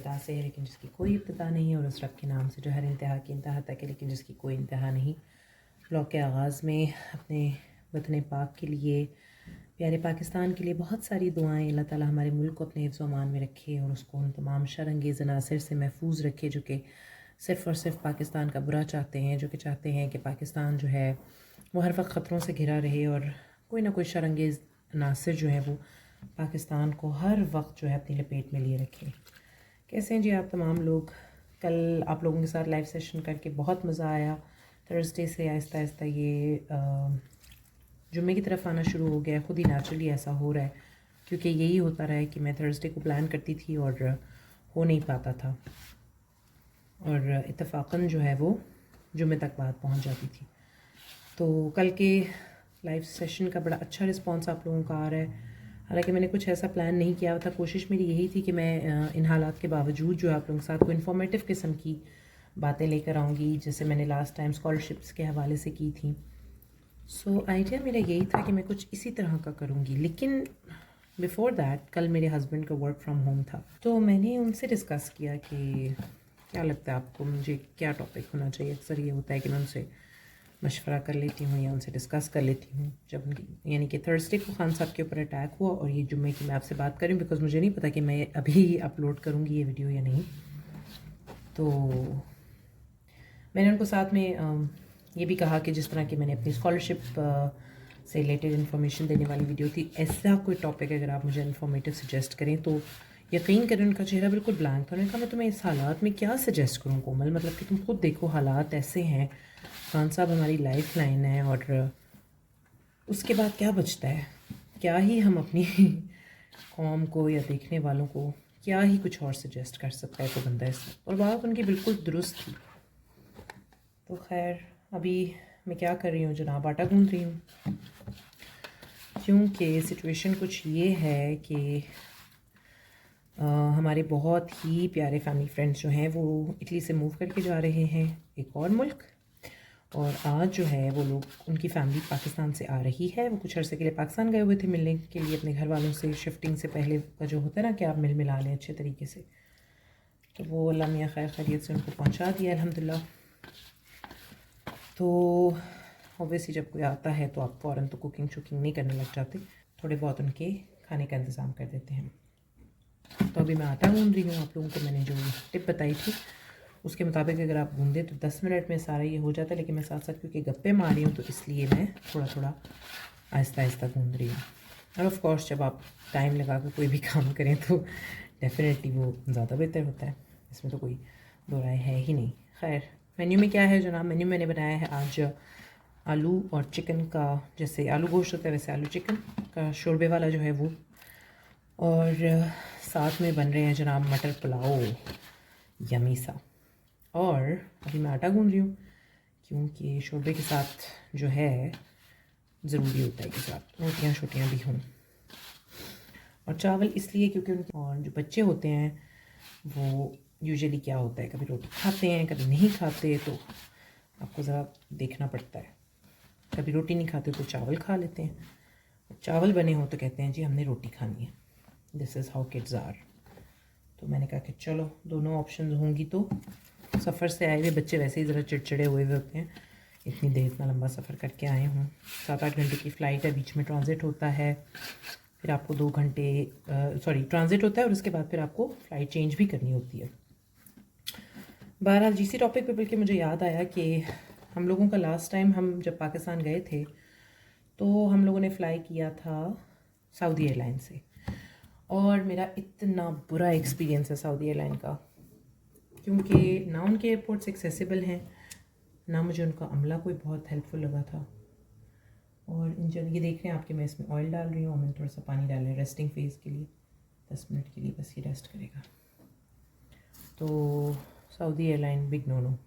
इब्तिदा से है लेकिन जिसकी कोई इब्तिदा नहीं है, और उस रब के नाम से जो हर इंतहा की इंतहा तक है लेकिन जिसकी कोई इंतहा नहीं। व्लॉग के आगाज़ में अपने वतन पाक के लिए, प्यारे पाकिस्तान के लिए बहुत सारी दुआएं। अल्लाह ताला हमारे मुल्क को अपने हिफ्ज़ अमान में रखे और उसको उन तमाम शरंगेज़ अनासर से महफूज रखे जो कि सिर्फ़ और सिर्फ पाकिस्तान का बुरा चाहते हैं, जो कि चाहते हैं कि पाकिस्तान जो है वो हर वक्त ख़तरों से घिरा रहे और कोई ना कोई शरंगेज़ अनासर जो है वो पाकिस्तान को हर वक्त जो है अपनी लपेट में लिए रखें। कैसे हैं जी आप तमाम लोग? कल आप लोगों के साथ लाइव सेशन करके बहुत मज़ा आया। थर्सडे से आहिस्ता आहिस्ता ये जुम्मे की तरफ आना शुरू हो गया है, ख़ुद ही नेचुरली ऐसा हो रहा है, क्योंकि यही होता रहा है कि मैं थर्सडे को प्लान करती थी और हो नहीं पाता था, और इत्तफाकन जो है वो जुम्मे तक बात पहुंच जाती थी। तो कल के लाइव सेशन का बड़ा अच्छा रिस्पांस आप लोगों का आ रहा है। हालांकि मैंने कुछ ऐसा प्लान नहीं किया था, कोशिश मेरी यही थी कि मैं इन हालात के बावजूद जो है आप लोगों के साथ कोई इन्फॉर्मेटिव किस्म की बातें लेकर आऊँगी, जैसे मैंने लास्ट टाइम स्कॉलरशिप्स के हवाले से की थी। सो आइडिया मेरा यही था कि मैं कुछ इसी तरह का करूँगी। लेकिन बिफ़ोर दैट कल मेरे हस्बैंड का वर्क फ्रॉम होम था, तो मैंने उनसे डिस्कस किया कि क्या लगता है आपको, मुझे क्या टॉपिक होना चाहिए। अक्सर ये होता है कि मैं उनसे मशवरा कर लेती हूँ या उनसे डिस्कस कर लेती हूँ। जब उनकी यानी कि थर्सडे को खान साहब के ऊपर अटैक हुआ और ये जुम्मे की मैं आपसे बात करूँ, बिकॉज मुझे नहीं पता कि मैं अभी अपलोड करूँगी ये वीडियो या नहीं। तो मैंने उनको साथ में ये भी कहा कि जिस तरह की मैंने अपनी स्कॉलरशिप से रिलेटेड इन्फॉर्मेशन देने वाली वीडियो थी, ऐसा कोई टॉपिक अगर आप मुझे इन्फॉर्मेटिव सजेस्ट करें तो यकीन करें उनका चेहरा बिल्कुल ब्लैंक था। उन्होंने कहा मैं तुम्हें इस हालात में क्या सजेस्ट करूँ कोमल, मतलब कि तुम खुद देखो हालात ऐसे हैं, खान साहब हमारी लाइफ लाइन है, और उसके बाद क्या बचता है, क्या ही हम अपनी कौम को या देखने वालों को क्या ही कुछ और सजेस्ट कर सकता है कोई बंदा इसमें। और बात उनकी बिल्कुल दुरुस्त थी। तो खैर अभी मैं क्या कर रही हूँ जनाब, आटा गूंद रही हूँ, क्योंकि सिचुएशन कुछ ये है कि हमारे बहुत ही प्यारे फैमिली फ्रेंड्स जो हैं वो इटली से मूव करके जा रहे हैं एक और मुल्क, और आज जो है वो लोग, उनकी फैमिली पाकिस्तान से आ रही है। वो कुछ अर्से के लिए पाकिस्तान गए हुए थे मिलने के लिए अपने घर वालों से, शिफ्टिंग से पहले का जो होता है ना कि आप मिल मिला लें अच्छे तरीके से, तो वो अल्लाह मियाँ खैर खैरियत से उनको पहुँचा दिया अल्हम्दुलिल्लाह। तो ऑब्वियसली जब कोई आता है तो आप फ़ौरन तो कुकिंग शुकिंग नहीं करने लग जाते, थोड़े बहुत उनके खाने का इंतज़ाम कर देते हैं। तो अभी मैं आटा गूंद रही हूँ। आप लोगों को मैंने जो टिप बताई थी उसके मुताबिक अगर आप गूंदें तो 10 मिनट में सारा ये हो जाता है, लेकिन मैं साथ साथ क्योंकि गप्पे मार रही हूँ तो इसलिए मैं थोड़ा थोड़ा आहिस्ता आहिस्ता गूंद रही हूँ। और ऑफ कोर्स जब आप टाइम लगा कर कोई भी काम करें तो डेफिनेटली वो ज़्यादा बेहतर होता है, इसमें तो कोई दो राय है ही नहीं। खैर मेन्यू में क्या है जनाब, मेन्यू मैंने बनाया है आज आलू और चिकन का, जैसे आलू गोश्त होता है वैसे आलू चिकन का शोरबे वाला जो है वो, और साथ में बन रहे हैं जनाब मटर पुलाव यमी सा। और अभी मैं आटा गूंद रही हूँ क्योंकि शोरबे के साथ जो है ज़रूरी होता है कि साथ रोटियाँ शोटियाँ भी हों, और चावल इसलिए क्योंकि उनके और जो बच्चे होते हैं वो यूजुअली क्या होता है कभी रोटी खाते हैं कभी नहीं खाते, तो आपको ज़रा देखना पड़ता है। कभी रोटी नहीं खाते तो चावल खा लेते हैं, चावल बने हों तो कहते हैं जी हमने रोटी खानी है। This is how kids are. तो मैंने कहा कि चलो दोनों ऑप्शन होंगी। तो सफ़र से आए हुए बच्चे वैसे ही ज़रा चिड़चिड़े हुए होते हैं, इतनी देर इतना लंबा सफ़र करके आए हूँ, 7-8 घंटे की फ़्लाइट है, बीच में ट्रांजिट होता है, फिर आपको 2 घंटे ट्रांजिट होता है और उसके बाद फिर आपको फ़्लाइट चेंज भी करनी होती है। बहरहाल जिसी टॉपिक पे बल्कि मुझे याद आया कि हम लोगों का लास्ट टाइम हम जब पाकिस्तान गए थे तो हम लोगों ने फ़्लाई किया था सऊदी एयरलाइन से, और मेरा इतना बुरा एक्सपीरियंस है सऊदी एयरलाइन का, क्योंकि ना उनके एयरपोर्ट्स एक्सेसिबल हैं, ना मुझे उनका अमला कोई बहुत हेल्पफुल लगा था। और जब ये देख रहे हैं आपके मैं इसमें ऑयल डाल रही हूँ और मैंने थोड़ा सा पानी डाला है रेस्टिंग फेज़ के लिए, 10 मिनट के लिए बस ये रेस्ट करेगा। तो Saudi airline big no no.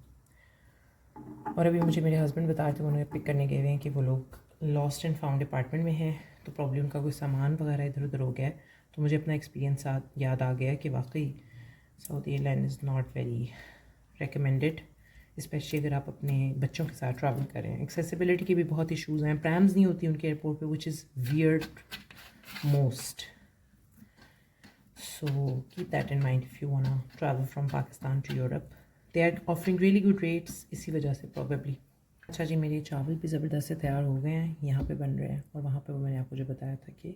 और अभी मुझे मेरे हस्बैंड बता रहे थे, उन्हें पिक करने गए हुए हैं कि वो लोग लॉस्ट एंड फाउंड अपार्टमेंट में हैं, तो प्रॉब्लम उनका कोई सामान वगैरह इधर उधर हो गया है। तो मुझे अपना एक्सपीरियंस याद आ गया कि वाकई Saudi airline is not very recommended, specially अगर आप अपने बच्चों के साथ ट्रैवल करें। एक्सेसिबिलिटी के भी बहुत इशूज़ हैं, प्रैम्स नहीं होती उनके एयरपोर्ट पे, which is weird most. So keep that in mind if you want to travel from Pakistan to Europe. They are offering really good rates, इसी वजह से probably. अच्छा जी, मेरे चावल भी ज़बरदस्त से तैयार हो गए हैं, यहाँ पे बन रहे हैं, और वहाँ पे मैंने आपको जो बताया था कि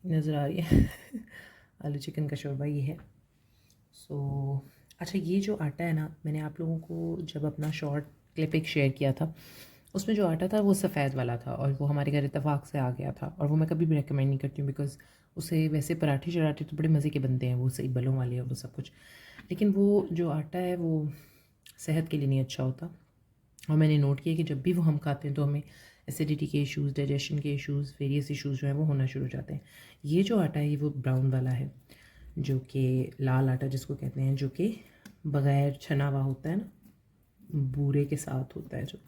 नज़र आ रही है आलू चिकन का शोरबा ये है। अच्छा, ये जो आटा है ना, मैंने आप लोगों को जब अपना शॉर्ट क्लिप एक शेयर किया था, उसमें जो आटा था वो सफ़ेद वाला था, और वो हमारे घर इत्तेफाक से आ गया था, और वो मैं कभी भी रेकमेंड नहीं करती हूँ, बिकॉज़ उससे वैसे पराठे शराठे तो बड़े मज़े के बनते हैं, वो सही बलों वाले और वो सब कुछ, लेकिन वो जो आटा है वो सेहत के लिए नहीं अच्छा होता। और मैंने नोट किया कि जब भी वो हम खाते हैं तो हमें एसिडिटी के इश्यूज़, डाइजेशन के इश्यूज़, वेरियस इश्यूज़ जो हैं वो होना शुरू हो जाते हैं। ये जो आटा है ये वो ब्राउन वाला है, जो कि लाल आटा जिसको कहते हैं, जो कि बग़ैर छना हुआ होता है ना, बूरे के साथ होता है जो।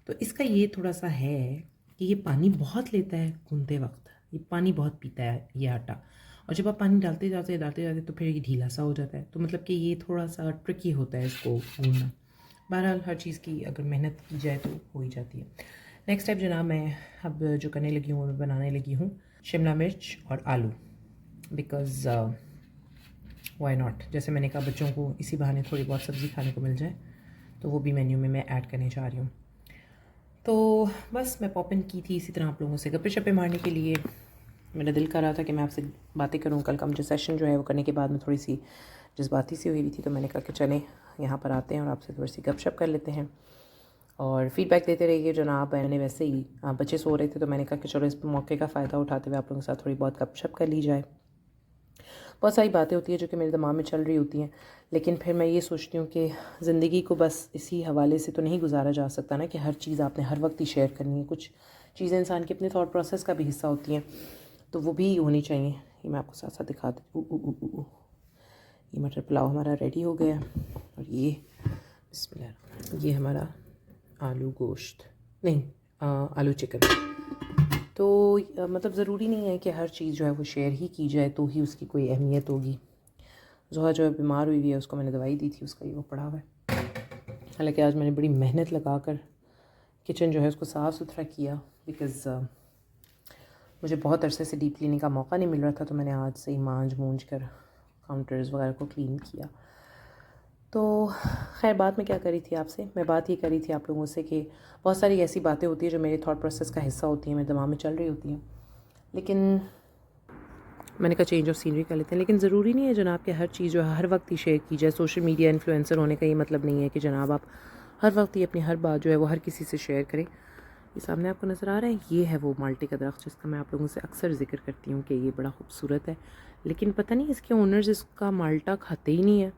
तो इसका ये थोड़ा सा है कि ये पानी बहुत लेता है गूंदते वक्त, ये पानी बहुत पीता है ये आटा, और जब आप पानी डालते जाते तो फिर ये ढीला सा हो जाता है, तो मतलब कि ये थोड़ा सा ट्रिकी होता है इसको गूंदना। बहरहाल हर चीज़ की अगर मेहनत की जाए तो हो ही जाती है। नेक्स्ट टाइप जनाब, मैं अब जो करने लगी हूँ, मैं बनाने लगी हूँ शिमला मिर्च और आलू, बिकॉज़ वाई नॉट। जैसे मैंने कहा, बच्चों को इसी बहाने थोड़ी बहुत सब्ज़ी खाने को मिल जाए, तो वो भी मेन्यू में मैं ऐड करने जा रही हूँ। तो बस मैं पॉप इन की थी इसी तरह आप लोगों से गप्पे शप्पे मारने के लिए। मेरा दिल कर रहा था कि मैं आपसे बातें करूं। कल का मुझे सेशन जो है वो करने के बाद में थोड़ी सी जज्बाती सी हुई थी, तो मैंने कहा कि चलें यहाँ पर आते हैं और आपसे थोड़ी सी गपशप कर लेते हैं और फ़ीडबैक देते रहिए जनाब। मैंने वैसे ही बच्चे सो रहे थे, तो मैंने कहा कि चलो इस मौके का फ़ायदा उठाते हुए आप लोगों के साथ थोड़ी बहुत गपशप कर ली जाए। बहुत सारी बातें होती हैं जो कि मेरे दिमाग में चल रही होती हैं, लेकिन फिर मैं ये सोचती हूँ कि ज़िंदगी को बस इसी हवाले से तो नहीं गुजारा जा सकता ना कि हर चीज़ आपने हर वक्त ही शेयर करनी है। कुछ चीज़ें इंसान के अपने थॉट प्रोसेस का भी हिस्सा होती हैं, तो वो भी होनी चाहिए। ये मैं आपको साथ साथ दिखा दूँ। ये मटर पुलाव हमारा रेडी हो गया, और ये बिस्मिल्लाह, ये हमारा आलू गोश्त नहीं आलू चिकन। तो मतलब ज़रूरी नहीं है कि हर चीज़ जो है वो शेयर ही की जाए तो ही उसकी कोई अहमियत होगी। ज़ोहा जो है बीमार हुई है, उसको मैंने दवाई दी थी, उसका ये वो पड़ा हुआ है। हालांकि आज मैंने बड़ी मेहनत लगा कर किचन जो है उसको साफ़ सुथरा किया, बिकॉज़ मुझे बहुत अरसे से डीप क्लीनिंग का मौका नहीं मिल रहा था, तो मैंने आज से ही मांज मूंज कर काउंटर्स वगैरह को क्लीन किया। तो खैर, बात में क्या करी थी आपसे, मैं बात ये करी थी आप लोगों से कि बहुत सारी ऐसी बातें होती हैं जो मेरे थॉट प्रोसेस का हिस्सा होती हैं, मेरे दिमाग में चल रही होती हैं, लेकिन मैंने कहा चेंज ऑफ सीनरी कर लेते हैं। लेकिन ज़रूरी नहीं है जनाब कि हर चीज़ जो है हर वक्त ही शेयर की जाए। सोशल मीडिया इन्फ्लुएंसर होने का ये मतलब नहीं है कि जनाब आप हर वक्त ही अपनी हर बात जो है वो हर किसी से शेयर करें। ये सामने आपको नज़र आ रहा है, ये है वो माल्टे का दरख्त जिसका मैं आप लोगों से अक्सर जिक्र करती हूँ कि ये बड़ा खूबसूरत है, लेकिन पता नहीं इसके ओनर्स इसका माल्टा खाते ही नहीं है।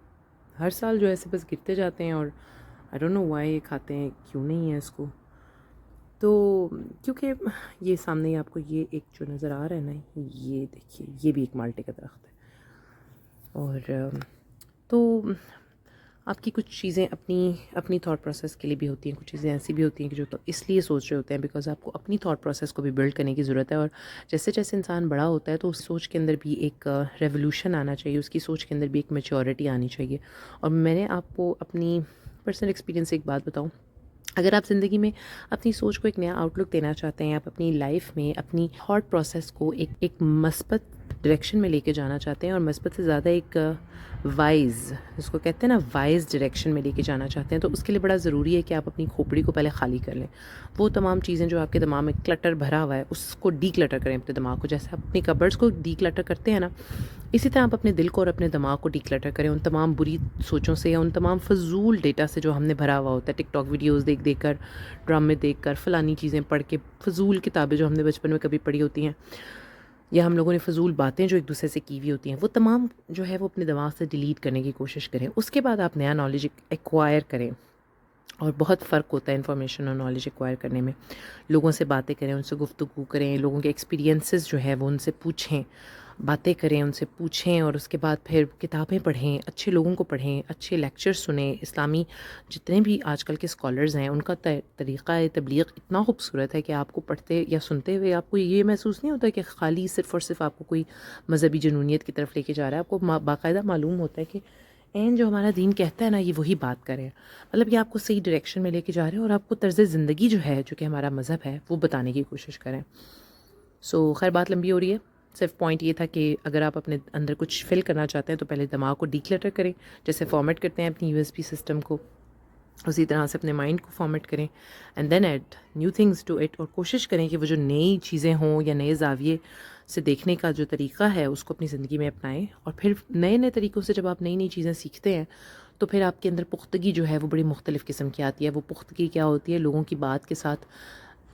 हर साल जो ऐसे बस गिरते जाते हैं, और आई डोंट नो व्हाई ये खाते हैं, क्यों नहीं है इसको। तो क्योंकि ये सामने ही आपको ये एक जो नज़र आ रहा है ना, ये देखिए, ये भी एक माल्टे का दरख्त है। और तो आपकी कुछ चीज़ें अपनी थॉट प्रोसेस के लिए भी होती हैं, कुछ चीज़ें ऐसी भी होती हैं कि जो तो इसलिए सोच रहे होते हैं बिकॉज़ आपको अपनी थॉट प्रोसेस को भी बिल्ड करने की ज़रूरत है। और जैसे जैसे इंसान बड़ा होता है तो उस सोच के अंदर भी एक रेवोल्यूशन आना चाहिए, उसकी सोच के अंदर भी एक मैच्योरिटी आनी चाहिए। और मैंने आपको अपनी पर्सनल एक्सपीरियंस से एक बात बताऊँ, अगर आप ज़िंदगी में अपनी सोच को एक नया आउटलुक देना चाहते हैं, आप अपनी लाइफ में अपनी थॉट प्रोसेस को एक मस्बत डायरेक्शन में लेके जाना चाहते हैं, और मस्बत से ज़्यादा एक वाइज़, जिसको कहते हैं ना वाइज़ डायरेक्शन में लेके जाना चाहते हैं, तो उसके लिए बड़ा ज़रूरी है कि आप अपनी खोपड़ी को पहले खाली कर लें। वो तमाम चीज़ें जो आपके दिमाग में क्लटर भरा हुआ है उसको डी क्लटर करें अपने दिमाग को। जैसे आप अपनी कबर्ड्स को डी क्लटर करते हैं ना, इसी तरह आप अपने दिल को और अपने दिमाग को डी क्लटर करें उन तमाम बुरी सोचों से या उन तमाम फजूल डेटा से जो हमने भरा हुआ होता है। टिकटॉक वीडियोस देख देख कर, ड्रामे देख कर, फ़लानी चीज़ें पढ़ के, फजूल किताबें जो हमने बचपन में कभी पढ़ी होती हैं, या हम लोगों ने फजूल बातें जो एक दूसरे से की हुई होती हैं, वो तमाम जो है वो अपने दिमाग से डिलीट करने की कोशिश करें। उसके बाद आप नया नॉलेज एक्वायर करें। और बहुत फ़र्क होता है इन्फॉर्मेशन और नॉलेज एक्वायर करने में। लोगों से बातें करें, उनसे गुफ्तगू करें, लोगों के एक्सपीरियंसेस जो है वो उनसे पूछें, बातें करें, उनसे पूछें, और उसके बाद फिर किताबें पढ़ें, अच्छे लोगों को पढ़ें, अच्छे लेक्चर सुनें। इस्लामी जितने भी आजकल के स्कॉलर्स हैं उनका तरीक़ा तबलीग इतना खूबसूरत है कि आपको पढ़ते या सुनते हुए आपको ये महसूस नहीं होता कि ख़ाली सिर्फ़ और सिर्फ आपको कोई मज़हबी जुनूनियत की तरफ लेके जा रहा है। आपको बाकायदा मालूम होता है कि एन जो हमारा दीन कहता है ना, ये वही बात करें, मतलब ये आपको सही डायरेक्शन में लेके जा रहे हैं, और आपको तर्ज़ ज़िंदगी जो है, जो कि हमारा मज़हब है, वो बताने की कोशिश करें। सो खैर, बात लंबी हो रही है, सिर्फ पॉइंट ये था कि अगर आप अपने अंदर कुछ फिल करना चाहते हैं तो पहले दिमाग को डिक्लटर करें, जैसे फॉर्मेट करते हैं अपनी यूएसबी सिस्टम को, उसी तरह से अपने माइंड को फॉर्मेट करें and then add new things to it. और कोशिश करें कि वो जो नई चीज़ें हों या नए ज़ाविये से देखने का जो तरीका है उसको अपनी ज़िंदगी में अपनाएं। और फिर नए नए तरीक़ों से जब आप नई नई चीज़ें सीखते हैं तो फिर आपके अंदर पुख्तगी जो है वो बड़ी मुख्तलिफ़ किस्म की आती है। वो पुख्तगी क्या होती है? लोगों की बात के साथ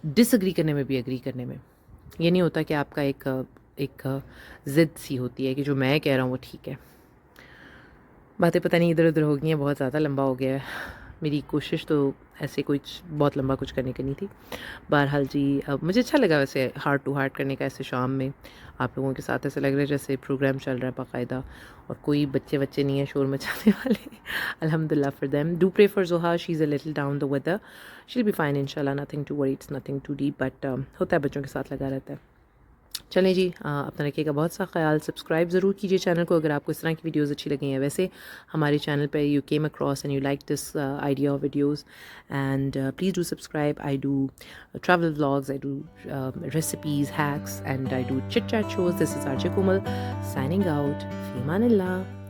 डिसएग्री करने में भी एग्री करने में। ये नहीं होता कि आपका एक ज़िद सी होती है कि जो मैं कह रहा हूँ वो ठीक है। बातें पता नहीं इधर उधर हो गई हैं, बहुत ज़्यादा लंबा हो गया है। मेरी कोशिश तो ऐसे कुछ बहुत लंबा कुछ करने की नहीं थी। बहरहाल जी, अब मुझे अच्छा लगा वैसे हार्ट टू हार्ट करने का ऐसे शाम में आप लोगों के साथ। ऐसा लग रहा है जैसे प्रोग्राम चल रहा है बाकायदा और कोई बच्चे नहीं है शोर मचाने वाले। अल्हम्दुलिल्लाह for them. Do pray for Zoha, she is a little down the weather, she will be fine इंशाल्लाह, nothing to worry, it's nothing too deep, but होता है, बच्चों के साथ लगा रहता है। चलें जी, अपना रखिएगा बहुत सा ख्याल। सब्सक्राइब ज़रूर कीजिए चैनल को अगर आपको इस तरह की वीडियोस अच्छी लगी हैं। वैसे हमारे चैनल पे you came across and you like this idea of videos and please do subscribe. I do travel vlogs, I do recipes, hacks, and I do chit chat shows. This is Archie Kumal signing out. Fi Amanillah.